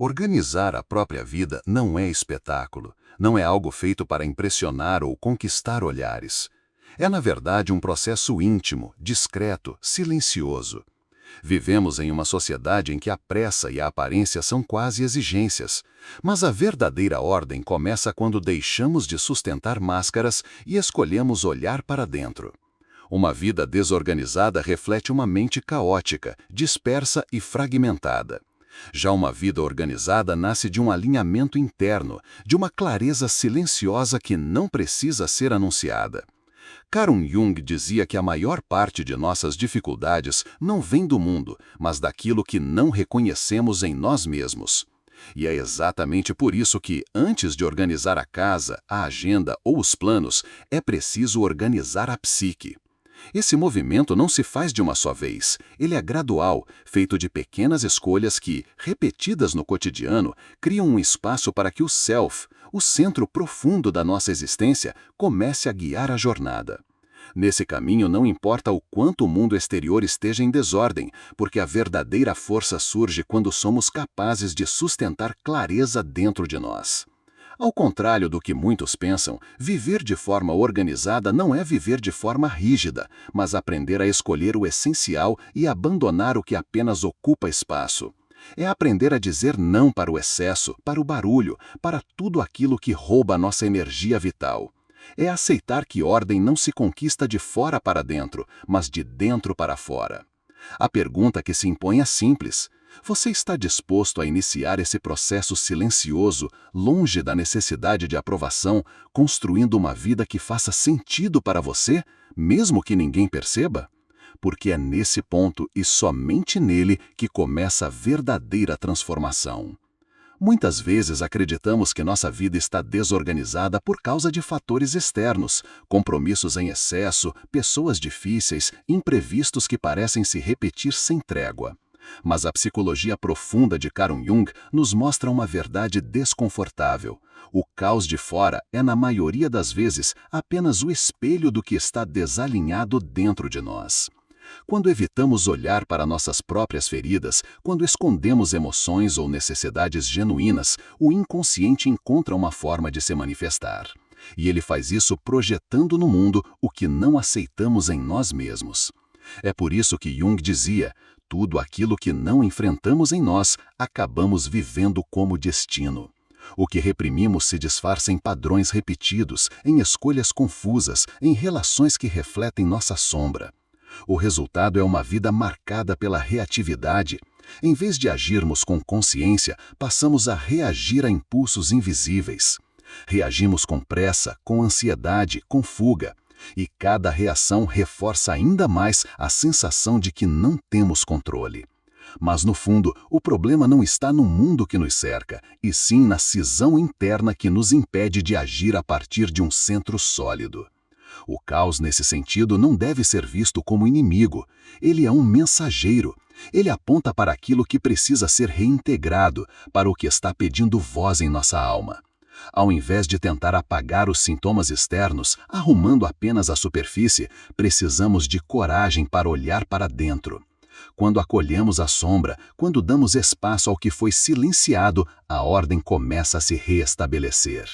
Organizar a própria vida não é espetáculo, não é algo feito para impressionar ou conquistar olhares. É, na verdade, um processo íntimo, discreto, silencioso. Vivemos em uma sociedade em que a pressa e a aparência são quase exigências, mas a verdadeira ordem começa quando deixamos de sustentar máscaras e escolhemos olhar para dentro. Uma vida desorganizada reflete uma mente caótica, dispersa e fragmentada. Já uma vida organizada nasce de um alinhamento interno, de uma clareza silenciosa que não precisa ser anunciada. Carl Jung dizia que a maior parte de nossas dificuldades não vem do mundo, mas daquilo que não reconhecemos em nós mesmos. E é exatamente por isso que, antes de organizar a casa, a agenda ou os planos, é preciso organizar a psique. Esse movimento não se faz de uma só vez, ele é gradual, feito de pequenas escolhas que, repetidas no cotidiano, criam um espaço para que o self, o centro profundo da nossa existência, comece a guiar a jornada. Nesse caminho não importa o quanto o mundo exterior esteja em desordem, porque a verdadeira força surge quando somos capazes de sustentar clareza dentro de nós. Ao contrário do que muitos pensam, viver de forma organizada não é viver de forma rígida, mas aprender a escolher o essencial e abandonar o que apenas ocupa espaço. É aprender a dizer não para o excesso, para o barulho, para tudo aquilo que rouba nossa energia vital. É aceitar que ordem não se conquista de fora para dentro, mas de dentro para fora. A pergunta que se impõe é simples. Você está disposto a iniciar esse processo silencioso, longe da necessidade de aprovação, construindo uma vida que faça sentido para você, mesmo que ninguém perceba? Porque é nesse ponto e somente nele que começa a verdadeira transformação. Muitas vezes acreditamos que nossa vida está desorganizada por causa de fatores externos, compromissos em excesso, pessoas difíceis, imprevistos que parecem se repetir sem trégua. Mas a psicologia profunda de Carl Jung nos mostra uma verdade desconfortável. O caos de fora é, na maioria das vezes, apenas o espelho do que está desalinhado dentro de nós. Quando evitamos olhar para nossas próprias feridas, quando escondemos emoções ou necessidades genuínas, o inconsciente encontra uma forma de se manifestar. E ele faz isso projetando no mundo o que não aceitamos em nós mesmos. É por isso que Jung dizia: tudo aquilo que não enfrentamos em nós, acabamos vivendo como destino. O que reprimimos se disfarça em padrões repetidos, em escolhas confusas, em relações que refletem nossa sombra. O resultado é uma vida marcada pela reatividade. Em vez de agirmos com consciência, passamos a reagir a impulsos invisíveis. Reagimos com pressa, com ansiedade, com fuga. E cada reação reforça ainda mais a sensação de que não temos controle. Mas, no fundo, o problema não está no mundo que nos cerca, e sim na cisão interna que nos impede de agir a partir de um centro sólido. O caos, nesse sentido, não deve ser visto como inimigo. Ele é um mensageiro. Ele aponta para aquilo que precisa ser reintegrado, para o que está pedindo voz em nossa alma. Ao invés de tentar apagar os sintomas externos, arrumando apenas a superfície, precisamos de coragem para olhar para dentro. Quando acolhemos a sombra, quando damos espaço ao que foi silenciado, a ordem começa a se reestabelecer.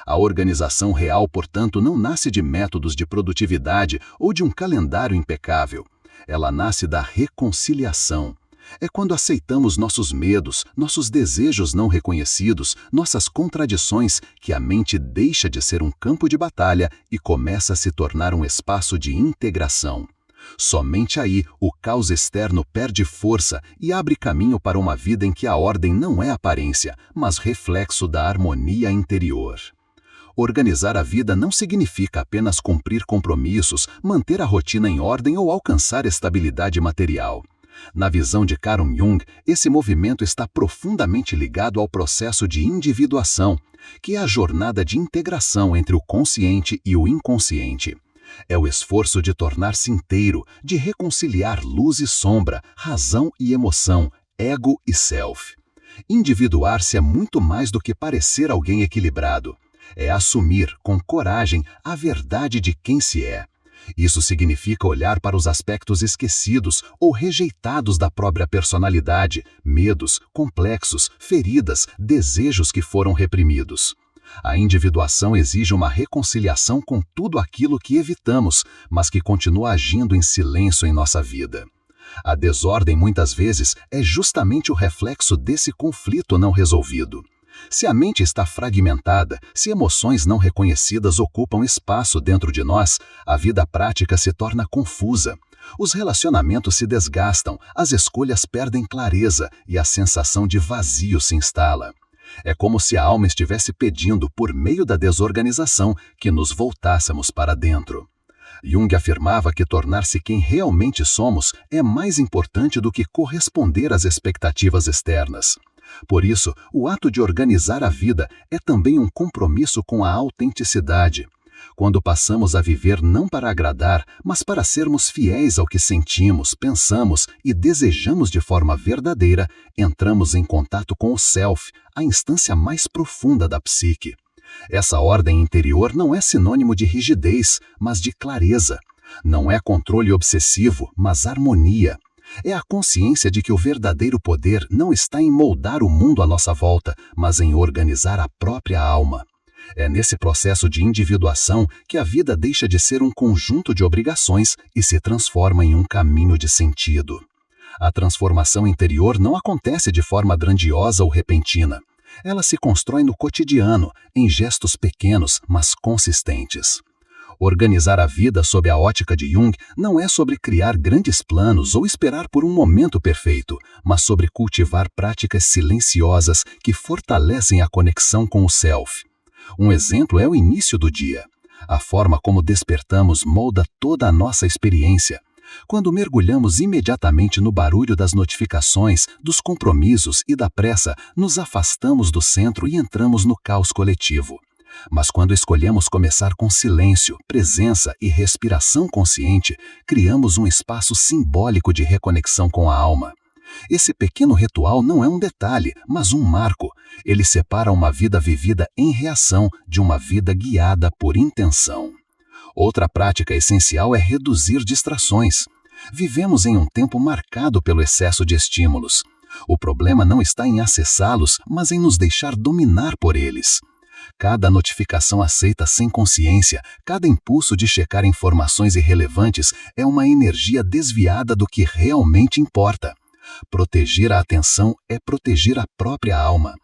A organização real, portanto, não nasce de métodos de produtividade ou de um calendário impecável. Ela nasce da reconciliação. É quando aceitamos nossos medos, nossos desejos não reconhecidos, nossas contradições, que a mente deixa de ser um campo de batalha e começa a se tornar um espaço de integração. Somente aí o caos externo perde força e abre caminho para uma vida em que a ordem não é aparência, mas reflexo da harmonia interior. Organizar a vida não significa apenas cumprir compromissos, manter a rotina em ordem ou alcançar estabilidade material. Na visão de Carl Jung, esse movimento está profundamente ligado ao processo de individuação, que é a jornada de integração entre o consciente e o inconsciente. É o esforço de tornar-se inteiro, de reconciliar luz e sombra, razão e emoção, ego e self. Individuar-se é muito mais do que parecer alguém equilibrado. É assumir, com coragem, a verdade de quem se é. Isso significa olhar para os aspectos esquecidos ou rejeitados da própria personalidade, medos, complexos, feridas, desejos que foram reprimidos. A individuação exige uma reconciliação com tudo aquilo que evitamos, mas que continua agindo em silêncio em nossa vida. A desordem, muitas vezes, é justamente o reflexo desse conflito não resolvido. Se a mente está fragmentada, se emoções não reconhecidas ocupam espaço dentro de nós, a vida prática se torna confusa. Os relacionamentos se desgastam, as escolhas perdem clareza e a sensação de vazio se instala. É como se a alma estivesse pedindo, por meio da desorganização, que nos voltássemos para dentro. Jung afirmava que tornar-se quem realmente somos é mais importante do que corresponder às expectativas externas. Por isso, o ato de organizar a vida é também um compromisso com a autenticidade. Quando passamos a viver não para agradar, mas para sermos fiéis ao que sentimos, pensamos e desejamos de forma verdadeira, entramos em contato com o Self, a instância mais profunda da psique. Essa ordem interior não é sinônimo de rigidez, mas de clareza. Não é controle obsessivo, mas harmonia. É a consciência de que o verdadeiro poder não está em moldar o mundo à nossa volta, mas em organizar a própria alma. É nesse processo de individuação que a vida deixa de ser um conjunto de obrigações e se transforma em um caminho de sentido. A transformação interior não acontece de forma grandiosa ou repentina. Ela se constrói no cotidiano, em gestos pequenos, mas consistentes. Organizar a vida sob a ótica de Jung não é sobre criar grandes planos ou esperar por um momento perfeito, mas sobre cultivar práticas silenciosas que fortalecem a conexão com o Self. Um exemplo é o início do dia. A forma como despertamos molda toda a nossa experiência. Quando mergulhamos imediatamente no barulho das notificações, dos compromissos e da pressa, nos afastamos do centro e entramos no caos coletivo. Mas quando escolhemos começar com silêncio, presença e respiração consciente, criamos um espaço simbólico de reconexão com a alma. Esse pequeno ritual não é um detalhe, mas um marco. Ele separa uma vida vivida em reação de uma vida guiada por intenção. Outra prática essencial é reduzir distrações. Vivemos em um tempo marcado pelo excesso de estímulos. O problema não está em acessá-los, mas em nos deixar dominar por eles. Cada notificação aceita sem consciência, cada impulso de checar informações irrelevantes é uma energia desviada do que realmente importa. Proteger a atenção é proteger a própria alma.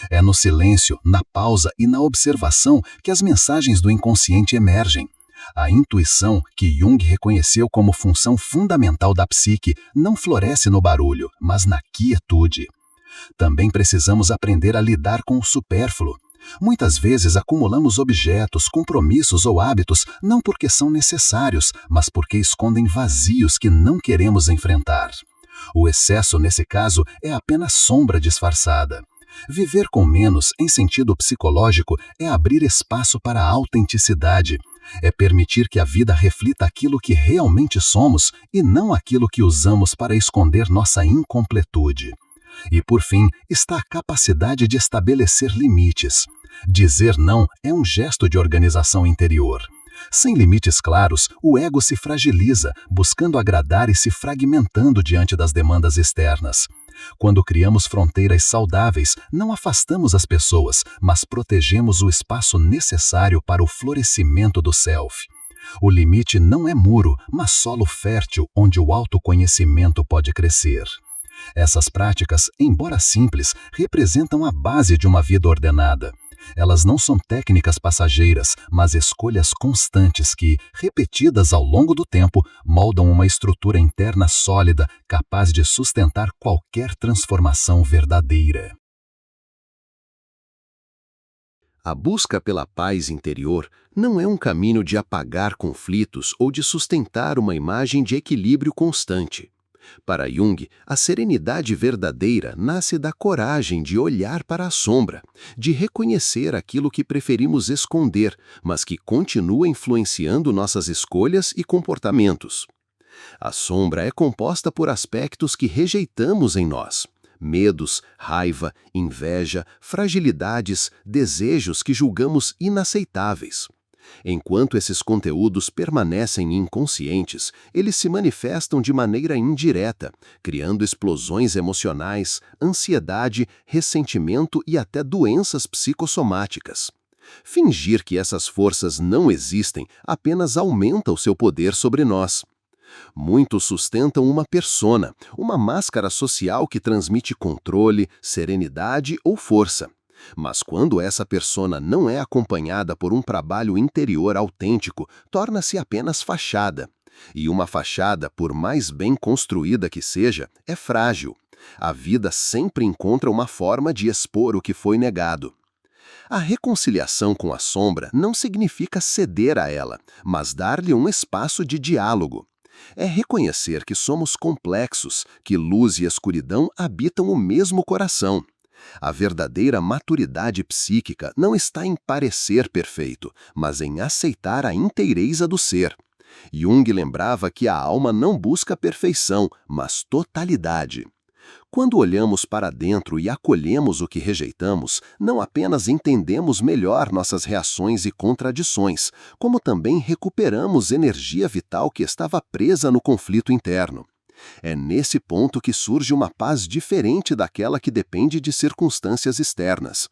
É no silêncio, na pausa e na observação que as mensagens do inconsciente emergem. A intuição, que Jung reconheceu como função fundamental da psique, não floresce no barulho, mas na quietude. Também precisamos aprender a lidar com o supérfluo. Muitas vezes acumulamos objetos, compromissos ou hábitos não porque são necessários, mas porque escondem vazios que não queremos enfrentar. O excesso, nesse caso, é apenas sombra disfarçada. Viver com menos, em sentido psicológico, é abrir espaço para a autenticidade. É permitir que a vida reflita aquilo que realmente somos e não aquilo que usamos para esconder nossa incompletude. E, por fim, está a capacidade de estabelecer limites. Dizer não é um gesto de organização interior. Sem limites claros, o ego se fragiliza, buscando agradar e se fragmentando diante das demandas externas. Quando criamos fronteiras saudáveis, não afastamos as pessoas, mas protegemos o espaço necessário para o florescimento do Self. O limite não é muro, mas solo fértil onde o autoconhecimento pode crescer. Essas práticas, embora simples, representam a base de uma vida ordenada. Elas não são técnicas passageiras, mas escolhas constantes que, repetidas ao longo do tempo, moldam uma estrutura interna sólida, capaz de sustentar qualquer transformação verdadeira. A busca pela paz interior não é um caminho de apagar conflitos ou de sustentar uma imagem de equilíbrio constante. Para Jung, a serenidade verdadeira nasce da coragem de olhar para a sombra, de reconhecer aquilo que preferimos esconder, mas que continua influenciando nossas escolhas e comportamentos. A sombra é composta por aspectos que rejeitamos em nós: medos, raiva, inveja, fragilidades, desejos que julgamos inaceitáveis. Enquanto esses conteúdos permanecem inconscientes, eles se manifestam de maneira indireta, criando explosões emocionais, ansiedade, ressentimento e até doenças psicossomáticas. Fingir que essas forças não existem apenas aumenta o seu poder sobre nós. Muitos sustentam uma persona, uma máscara social que transmite controle, serenidade ou força. Mas quando essa persona não é acompanhada por um trabalho interior autêntico, torna-se apenas fachada. E uma fachada, por mais bem construída que seja, é frágil. A vida sempre encontra uma forma de expor o que foi negado. A reconciliação com a sombra não significa ceder a ela, mas dar-lhe um espaço de diálogo. É reconhecer que somos complexos, que luz e escuridão habitam o mesmo coração. A verdadeira maturidade psíquica não está em parecer perfeito, mas em aceitar a inteireza do ser. Jung lembrava que a alma não busca perfeição, mas totalidade. Quando olhamos para dentro e acolhemos o que rejeitamos, não apenas entendemos melhor nossas reações e contradições, como também recuperamos energia vital que estava presa no conflito interno. É nesse ponto que surge uma paz diferente daquela que depende de circunstâncias externas.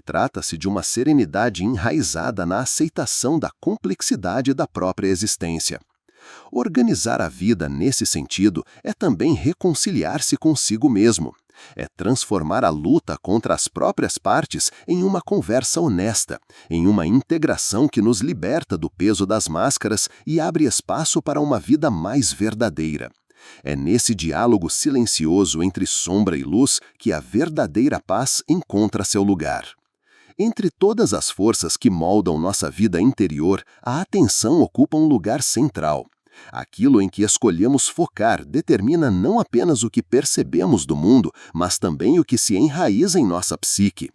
Trata-se de uma serenidade enraizada na aceitação da complexidade da própria existência. Organizar a vida nesse sentido é também reconciliar-se consigo mesmo. É transformar a luta contra as próprias partes em uma conversa honesta, em uma integração que nos liberta do peso das máscaras e abre espaço para uma vida mais verdadeira. É nesse diálogo silencioso entre sombra e luz que a verdadeira paz encontra seu lugar. Entre todas as forças que moldam nossa vida interior, a atenção ocupa um lugar central. Aquilo em que escolhemos focar determina não apenas o que percebemos do mundo, mas também o que se enraiza em nossa psique.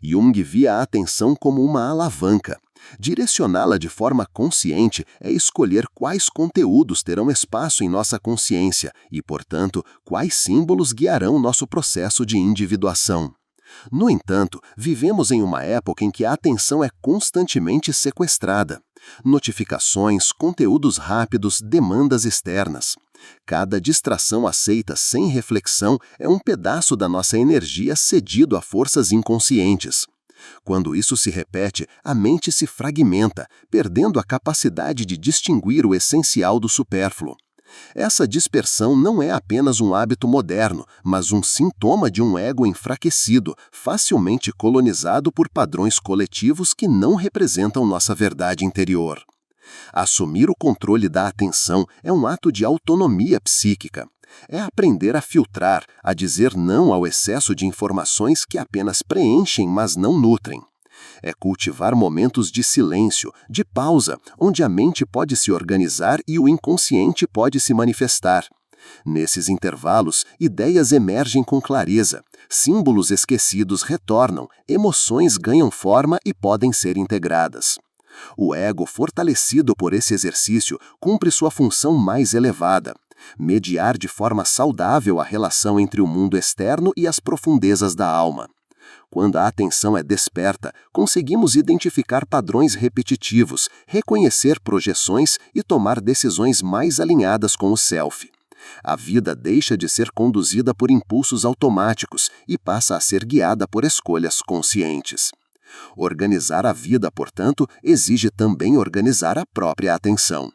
Jung via a atenção como uma alavanca. Direcioná-la de forma consciente é escolher quais conteúdos terão espaço em nossa consciência e, portanto, quais símbolos guiarão nosso processo de individuação. No entanto, vivemos em uma época em que a atenção é constantemente sequestrada. Notificações, conteúdos rápidos, demandas externas. Cada distração aceita sem reflexão é um pedaço da nossa energia cedido a forças inconscientes. Quando isso se repete, a mente se fragmenta, perdendo a capacidade de distinguir o essencial do supérfluo. Essa dispersão não é apenas um hábito moderno, mas um sintoma de um ego enfraquecido, facilmente colonizado por padrões coletivos que não representam nossa verdade interior. Assumir o controle da atenção é um ato de autonomia psíquica. É aprender a filtrar, a dizer não ao excesso de informações que apenas preenchem, mas não nutrem. É cultivar momentos de silêncio, de pausa, onde a mente pode se organizar e o inconsciente pode se manifestar. Nesses intervalos, ideias emergem com clareza, símbolos esquecidos retornam, emoções ganham forma e podem ser integradas. O ego, fortalecido por esse exercício, cumpre sua função mais elevada: mediar de forma saudável a relação entre o mundo externo e as profundezas da alma. Quando a atenção é desperta, conseguimos identificar padrões repetitivos, reconhecer projeções e tomar decisões mais alinhadas com o self. A vida deixa de ser conduzida por impulsos automáticos e passa a ser guiada por escolhas conscientes. Organizar a vida, portanto, exige também organizar a própria atenção.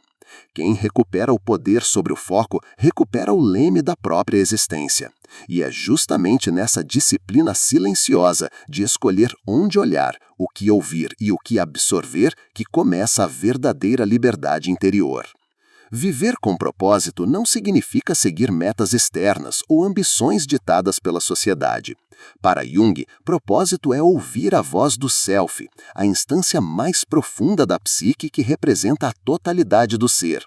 Quem recupera o poder sobre o foco, recupera o leme da própria existência. E é justamente nessa disciplina silenciosa de escolher onde olhar, o que ouvir e o que absorver que começa a verdadeira liberdade interior. Viver com propósito não significa seguir metas externas ou ambições ditadas pela sociedade. Para Jung, propósito é ouvir a voz do self, a instância mais profunda da psique que representa a totalidade do ser.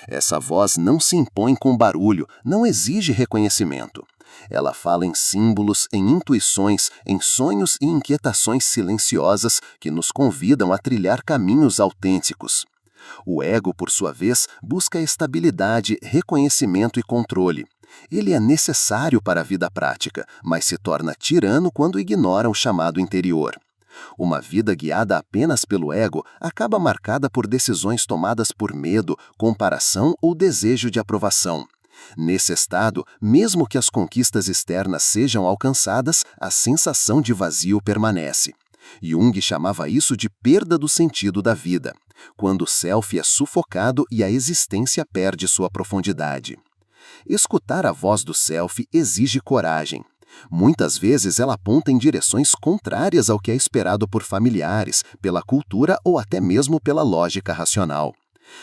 Essa voz não se impõe com barulho, não exige reconhecimento. Ela fala em símbolos, em intuições, em sonhos e inquietações silenciosas que nos convidam a trilhar caminhos autênticos. O ego, por sua vez, busca estabilidade, reconhecimento e controle. Ele é necessário para a vida prática, mas se torna tirano quando ignora o chamado interior. Uma vida guiada apenas pelo ego acaba marcada por decisões tomadas por medo, comparação ou desejo de aprovação. Nesse estado, mesmo que as conquistas externas sejam alcançadas, a sensação de vazio permanece. Jung chamava isso de perda do sentido da vida, quando o self é sufocado e a existência perde sua profundidade. Escutar a voz do self exige coragem. Muitas vezes ela aponta em direções contrárias ao que é esperado por familiares, pela cultura ou até mesmo pela lógica racional.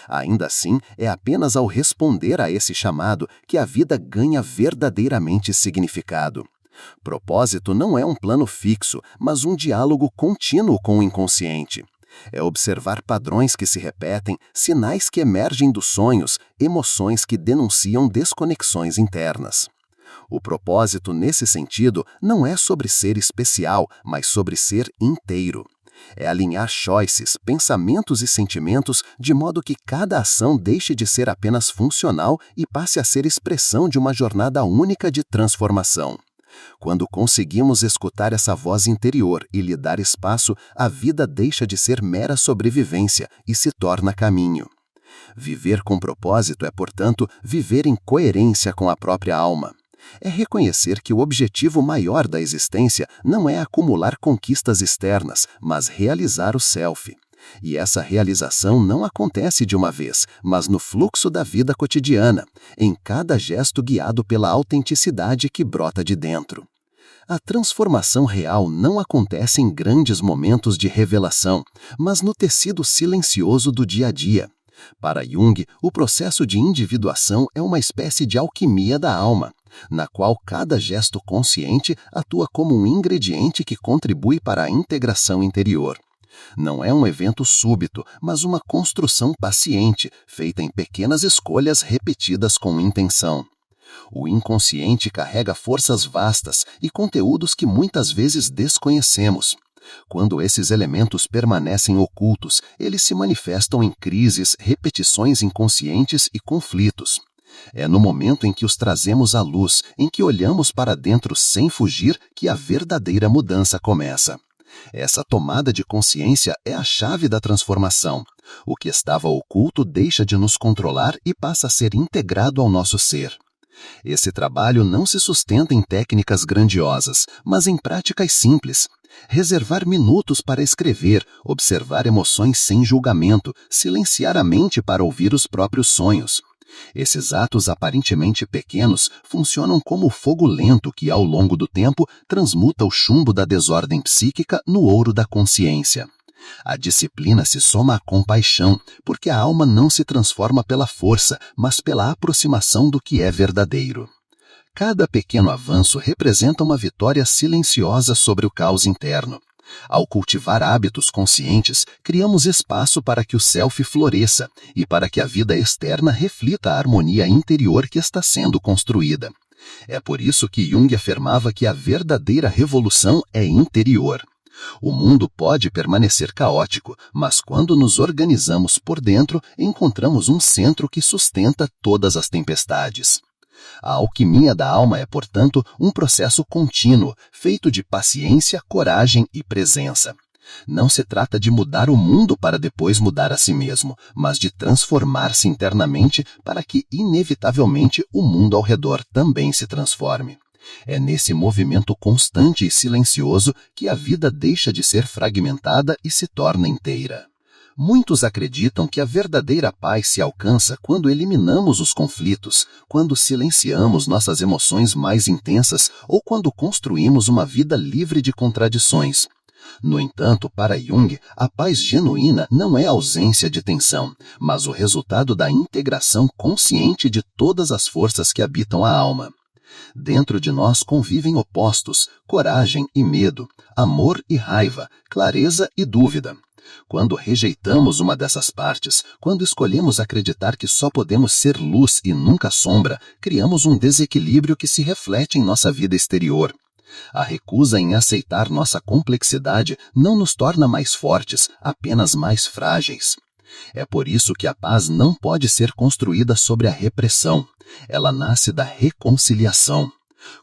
Ainda assim, é apenas ao responder a esse chamado que a vida ganha verdadeiramente significado. Propósito não é um plano fixo, mas um diálogo contínuo com o inconsciente. É observar padrões que se repetem, sinais que emergem dos sonhos, emoções que denunciam desconexões internas. O propósito, nesse sentido, não é sobre ser especial, mas sobre ser inteiro. É alinhar choices, pensamentos e sentimentos de modo que cada ação deixe de ser apenas funcional e passe a ser expressão de uma jornada única de transformação. Quando conseguimos escutar essa voz interior e lhe dar espaço, a vida deixa de ser mera sobrevivência e se torna caminho. Viver com propósito é, portanto, viver em coerência com a própria alma. É reconhecer que o objetivo maior da existência não é acumular conquistas externas, mas realizar o self. E essa realização não acontece de uma vez, mas no fluxo da vida cotidiana, em cada gesto guiado pela autenticidade que brota de dentro. A transformação real não acontece em grandes momentos de revelação, mas no tecido silencioso do dia a dia. Para Jung, o processo de individuação é uma espécie de alquimia da alma, na qual cada gesto consciente atua como um ingrediente que contribui para a integração interior. Não é um evento súbito, mas uma construção paciente, feita em pequenas escolhas repetidas com intenção. O inconsciente carrega forças vastas e conteúdos que muitas vezes desconhecemos. Quando esses elementos permanecem ocultos, eles se manifestam em crises, repetições inconscientes e conflitos. É no momento em que os trazemos à luz, em que olhamos para dentro sem fugir, que a verdadeira mudança começa. Essa tomada de consciência é a chave da transformação. O que estava oculto deixa de nos controlar e passa a ser integrado ao nosso ser. Esse trabalho não se sustenta em técnicas grandiosas, mas em práticas simples. Reservar minutos para escrever, observar emoções sem julgamento, silenciar a mente para ouvir os próprios sonhos. Esses atos aparentemente pequenos funcionam como o fogo lento que, ao longo do tempo, transmuta o chumbo da desordem psíquica no ouro da consciência. A disciplina se soma à compaixão, porque a alma não se transforma pela força, mas pela aproximação do que é verdadeiro. Cada pequeno avanço representa uma vitória silenciosa sobre o caos interno. Ao cultivar hábitos conscientes, criamos espaço para que o self floresça e para que a vida externa reflita a harmonia interior que está sendo construída. É por isso que Jung afirmava que a verdadeira revolução é interior. O mundo pode permanecer caótico, mas quando nos organizamos por dentro, encontramos um centro que sustenta todas as tempestades. A alquimia da alma é, portanto, um processo contínuo, feito de paciência, coragem e presença. Não se trata de mudar o mundo para depois mudar a si mesmo, mas de transformar-se internamente para que, inevitavelmente, o mundo ao redor também se transforme. É nesse movimento constante e silencioso que a vida deixa de ser fragmentada e se torna inteira. Muitos acreditam que a verdadeira paz se alcança quando eliminamos os conflitos, quando silenciamos nossas emoções mais intensas ou quando construímos uma vida livre de contradições. No entanto, para Jung, a paz genuína não é a ausência de tensão, mas o resultado da integração consciente de todas as forças que habitam a alma. Dentro de nós convivem opostos, coragem e medo, amor e raiva, clareza e dúvida. Quando rejeitamos uma dessas partes, quando escolhemos acreditar que só podemos ser luz e nunca sombra, criamos um desequilíbrio que se reflete em nossa vida exterior. A recusa em aceitar nossa complexidade não nos torna mais fortes, apenas mais frágeis. É por isso que a paz não pode ser construída sobre a repressão. Ela nasce da reconciliação.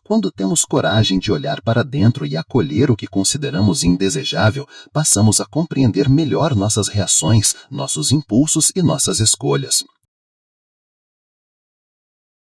Quando temos coragem de olhar para dentro e acolher o que consideramos indesejável, passamos a compreender melhor nossas reações, nossos impulsos e nossas escolhas.